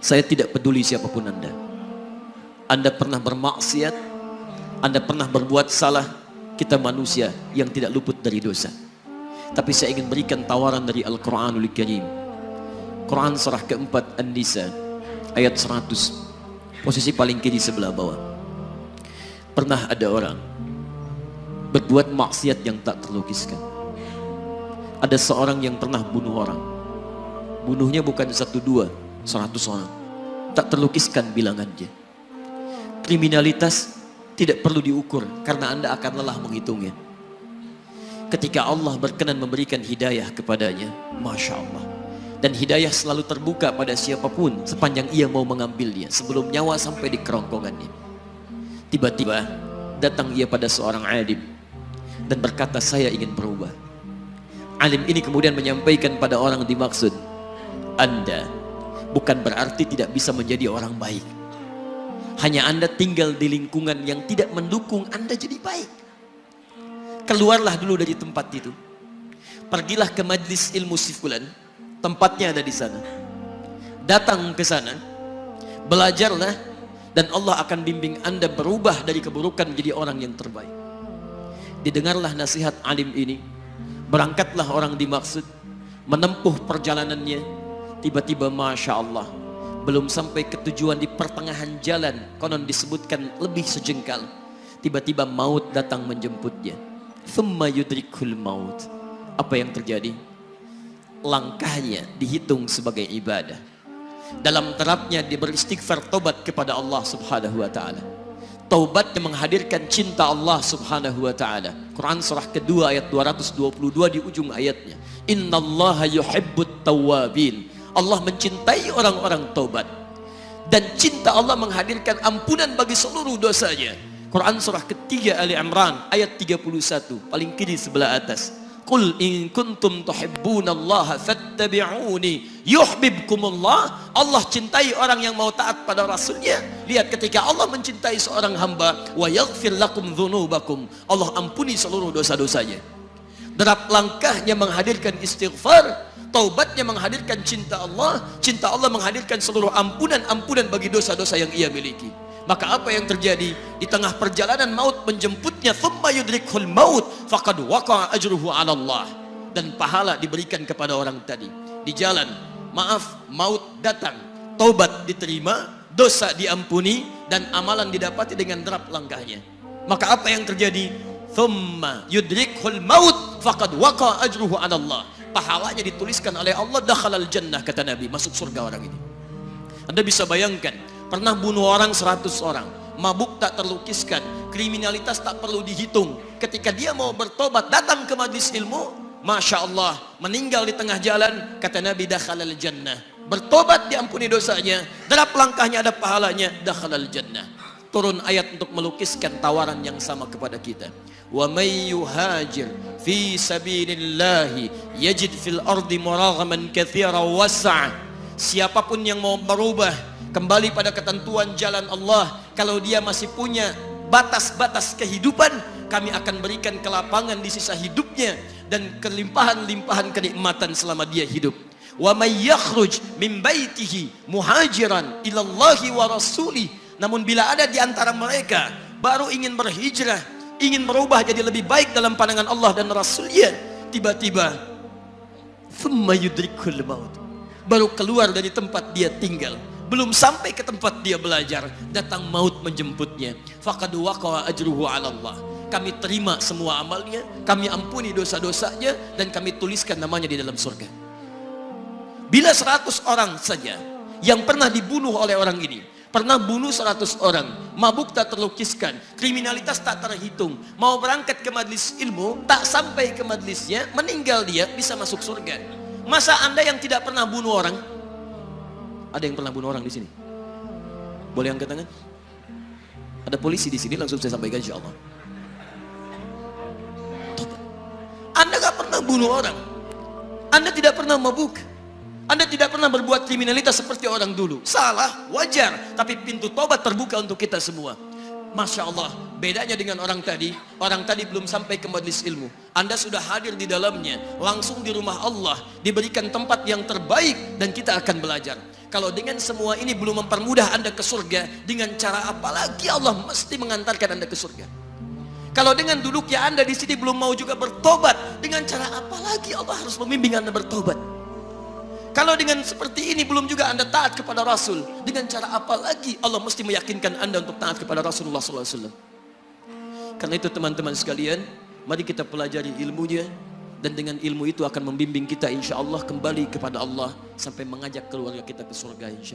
Saya tidak peduli siapapun Anda. Anda pernah bermaksiat, Anda pernah berbuat salah. Kita manusia yang tidak luput dari dosa. Tapi saya ingin berikan tawaran dari Al-Quranul Karim. Quran surah keempat An-Nisa ayat 100, posisi paling kiri sebelah bawah. Pernah ada orang berbuat maksiat yang tak terlukiskan. Ada seorang yang pernah bunuh orang. Bunuhnya bukan 1, 2, 100 orang. Tak terlukiskan bilangannya. Kriminalitas tidak perlu diukur karena Anda akan lelah menghitungnya. Ketika Allah berkenan memberikan hidayah kepadanya, Masya Allah. Dan hidayah selalu terbuka pada siapapun sepanjang ia mau mengambilnya sebelum nyawa sampai di kerongkongannya. Tiba-tiba datang ia pada seorang alim dan berkata, saya ingin berubah. Alim ini kemudian menyampaikan pada orang dimaksud, Anda bukan berarti tidak bisa menjadi orang baik. Hanya Anda tinggal di lingkungan yang tidak mendukung Anda jadi baik. Keluarlah dulu dari tempat itu. Pergilah ke majlis ilmu si fulan, tempatnya ada di sana. Datang ke sana, belajarlah, dan Allah akan bimbing Anda berubah dari keburukan menjadi orang yang terbaik. Didengarlah nasihat alim ini. Berangkatlah orang dimaksud, menempuh perjalanannya. Tiba-tiba Masya Allah, belum sampai ke tujuan, di pertengahan jalan, konon disebutkan lebih sejengkal, tiba-tiba maut datang menjemputnya. Thumma yudrikul maut. Apa yang terjadi? Langkahnya dihitung sebagai ibadah. Dalam terapnya dia beristighfar, tobat kepada Allah subhanahu wa ta'ala. Taubat yang menghadirkan cinta Allah subhanahu wa ta'ala. Quran surah kedua ayat 222 di ujung ayatnya. Innallaha yuhibbut tawwabin. Allah mencintai orang-orang taubat. Dan cinta Allah menghadirkan ampunan bagi seluruh dosanya. Quran surah ketiga Ali Imran ayat 31, paling kiri sebelah atas. Qul in kuntum tuhibbunallaha fattabi'uni yuhibbukumullah. Allah cintai orang yang mau taat pada Rasulnya. Lihat, ketika Allah mencintai seorang hamba, wa yaghfir lakum dzunubakum, Allah ampuni seluruh dosa-dosanya. Derap langkahnya menghadirkan istighfar, taubatnya menghadirkan cinta Allah menghadirkan seluruh ampunan bagi dosa-dosa yang ia miliki. Maka apa yang terjadi? Di tengah perjalanan maut menjemputnya, thumma yudrikhul maut faqad waqa'a ajruhu 'ala Allah. Dan pahala diberikan kepada orang tadi. Di jalan, maaf, maut datang, taubat diterima, dosa diampuni, dan amalan didapati dengan derap langkahnya. Maka apa yang terjadi? Thumma yudrikhul maut faqad waqa'a ajruhu 'ala Allah. Pahalanya dituliskan oleh Allah, dakhalal jannah, kata Nabi, masuk surga orang ini. Anda bisa bayangkan, pernah bunuh orang 100 orang, mabuk tak terlukiskan, kriminalitas tak perlu dihitung. Ketika dia mau bertobat, datang ke majlis ilmu, Masya Allah, meninggal di tengah jalan, kata Nabi, dakhalal jannah. Bertobat diampuni dosanya, derap langkahnya ada pahalanya, dakhalal jannah. Turun ayat untuk melukiskan tawaran yang sama kepada kita. Wa may yuhajir fi sabilillahi yajid fil ardi muraghaman katsira was'a. Siapapun yang mau berubah kembali pada ketentuan jalan Allah, kalau dia masih punya batas-batas kehidupan, kami akan berikan kelapangan di sisa hidupnya dan kelimpahan-limpahan kenikmatan selama dia hidup. Wa may yakhruj min baitihi muhajiran ila Allahi wa rasulih. Namun bila ada di antara mereka baru ingin berhijrah, ingin berubah jadi lebih baik dalam pandangan Allah dan Rasulnya, tiba-tiba thumma yudrikul maut, baru keluar dari tempat dia tinggal, belum sampai ke tempat dia belajar, datang maut menjemputnya. Faqad waqa'a ajruhu 'ala Allah. Kami terima semua amalnya, kami ampuni dosa-dosanya, dan kami tuliskan namanya di dalam surga. Bila 100 orang saja yang pernah dibunuh oleh orang ini, pernah bunuh 100 orang, mabuk tak terlukiskan, kriminalitas tak terhitung, mau berangkat ke majlis ilmu, tak sampai ke majlisnya, meninggal dia, bisa masuk surga. Masa Anda yang tidak pernah bunuh orang? Ada yang pernah bunuh orang di sini? Boleh angkat tangan? Ada polisi di sini, langsung saya sampaikan insya Allah. Anda gak pernah bunuh orang, Anda tidak pernah mabuk, Anda tidak pernah berbuat kriminalitas seperti orang dulu. Salah, wajar, tapi pintu tobat terbuka untuk kita semua. Masya Allah, bedanya dengan orang tadi belum sampai ke majelis ilmu. Anda sudah hadir di dalamnya, langsung di rumah Allah, diberikan tempat yang terbaik dan kita akan belajar. Kalau dengan semua ini belum mempermudah Anda ke surga, dengan cara apa lagi Allah mesti mengantarkan Anda ke surga? Kalau dengan duduknya Anda di sini belum mau juga bertobat, dengan cara apa lagi Allah harus membimbing Anda bertobat? Kalau dengan seperti ini belum juga Anda taat kepada Rasul, dengan cara apa lagi Allah mesti meyakinkan Anda untuk taat kepada Rasulullah SAW? Karena itu teman-teman sekalian, mari kita pelajari ilmunya, dan dengan ilmu itu akan membimbing kita insya Allah kembali kepada Allah sampai mengajak keluarga kita ke surga insya Allah.